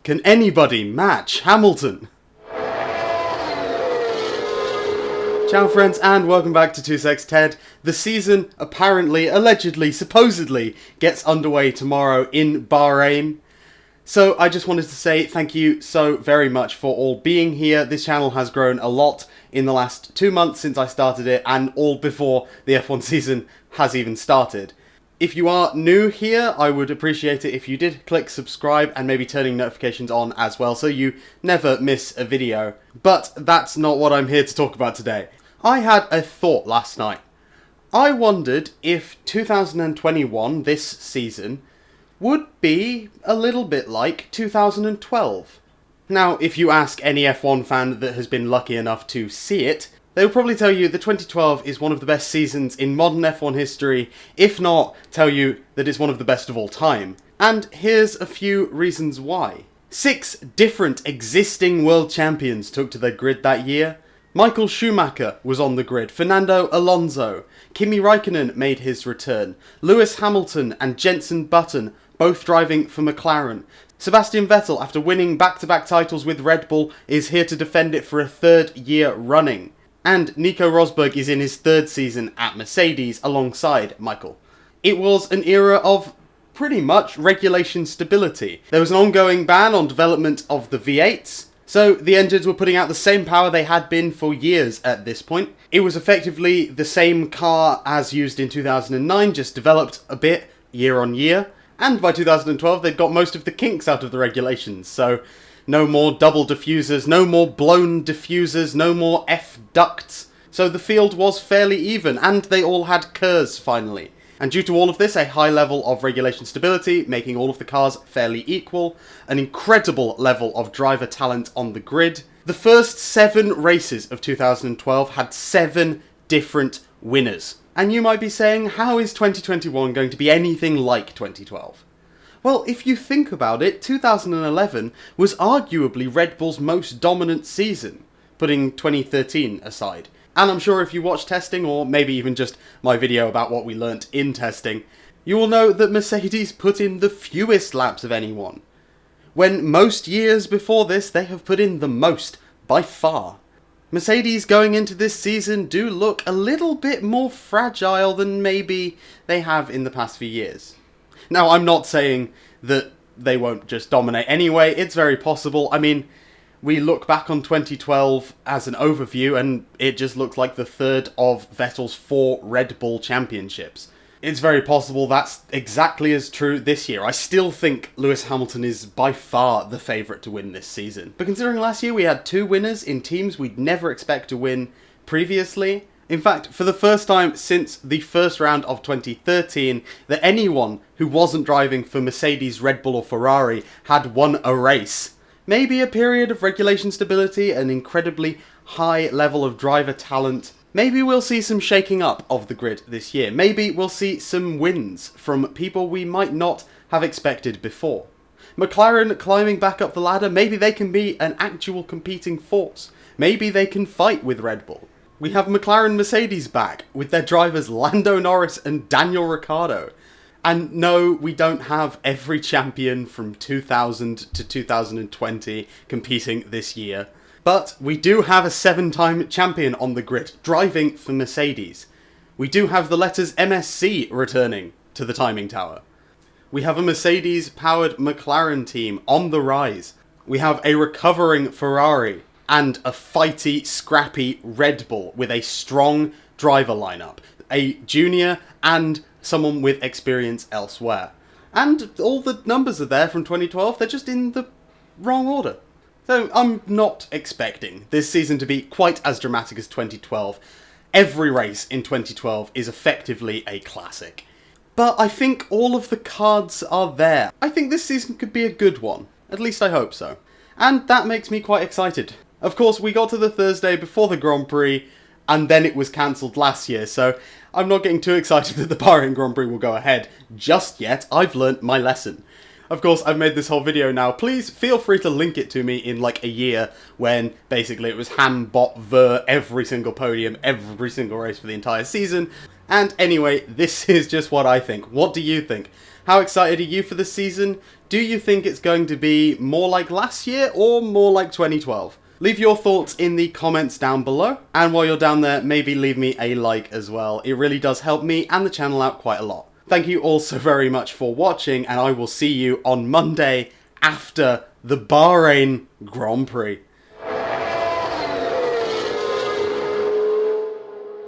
Can anybody match Hamilton? Ciao friends and welcome back to 2sex Ted. The season apparently, allegedly, supposedly gets underway tomorrow in Bahrain. So I just wanted to say thank you so very much for all being here. This channel has grown a lot in the last 2 months since I started it, and all before the F1 season has even started. If you are new here, I would appreciate it if you did click subscribe and maybe turning notifications on as well so you never miss a video. But that's not what I'm here to talk about today. I had a thought last night. I wondered if 2021, this season, would be a little bit like 2012. Now, if you ask any F1 fan that has been lucky enough to see it, they will probably tell you that 2012 is one of the best seasons in modern F1 history, if not tell you that it's one of the best of all time. And here's a few reasons why. 6 different existing world champions took to the grid that year. Michael Schumacher was on the grid, Fernando Alonso, Kimi Raikkonen made his return, Lewis Hamilton and Jenson Button both driving for McLaren. Sebastian Vettel, after winning back-to-back titles with Red Bull, is here to defend it for a 3rd year running. And Nico Rosberg is in his 3rd season at Mercedes alongside Michael. It was an era of pretty much regulation stability. There was an ongoing ban on development of the V8s, so the engines were putting out the same power they had been for years at this point. It was effectively the same car as used in 2009, just developed a bit year on year. And by 2012 they'd got most of the kinks out of the regulations, so no more double diffusers, no more blown diffusers, no more F-ducts. So the field was fairly even, and they all had KERS finally. And due to all of this, a high level of regulation stability, making all of the cars fairly equal, an incredible level of driver talent on the grid. The first 7 races of 2012 had 7 different winners. And you might be saying, how is 2021 going to be anything like 2012? Well, if you think about it, 2011 was arguably Red Bull's most dominant season, putting 2013 aside. And I'm sure if you watch testing, or maybe even just my video about what we learnt in testing, you will know that Mercedes put in the fewest laps of anyone, when most years before this they have put in the most, by far. Mercedes going into this season do look a little bit more fragile than maybe they have in the past few years. Now, I'm not saying that they won't just dominate anyway, it's very possible. I mean, we look back on 2012 as an overview and it just looks like the 3rd of Vettel's 4 Red Bull championships. It's very possible that's exactly as true this year. I still think Lewis Hamilton is by far the favourite to win this season. But considering last year we had 2 winners in teams we'd never expect to win previously, in fact, for the first time since the first round of 2013, that anyone who wasn't driving for Mercedes, Red Bull or Ferrari had won a race. Maybe a period of regulation stability, an incredibly high level of driver talent. Maybe we'll see some shaking up of the grid this year. Maybe we'll see some wins from people we might not have expected before. McLaren climbing back up the ladder, maybe they can be an actual competing force. Maybe they can fight with Red Bull. We have McLaren Mercedes back, with their drivers Lando Norris and Daniel Ricciardo. And no, we don't have every champion from 2000 to 2020 competing this year. But we do have a 7-time champion on the grid, driving for Mercedes. We do have the letters MSC returning to the timing tower. We have a Mercedes-powered McLaren team on the rise. We have a recovering Ferrari. And a fighty, scrappy Red Bull with a strong driver lineup. A junior and someone with experience elsewhere. And all the numbers are there from 2012, they're just in the wrong order. So I'm not expecting this season to be quite as dramatic as 2012. Every race in 2012 is effectively a classic. But I think all of the cards are there. I think this season could be a good one. At least I hope so. And that makes me quite excited. Of course, we got to the Thursday before the Grand Prix, and then it was cancelled last year, so I'm not getting too excited that the Bahrain Grand Prix will go ahead just yet. I've learnt my lesson. Of course, I've made this whole video now. Please feel free to link it to me in like a year when basically it was ham, bot, ver, every single podium, every single race for the entire season. And anyway, this is just what I think. What do you think? How excited are you for this season? Do you think it's going to be more like last year or more like 2012? Leave your thoughts in the comments down below, and while you're down there, maybe leave me a like as well. It really does help me and the channel out quite a lot. Thank you all so very much for watching, and I will see you on Monday after the Bahrain Grand Prix.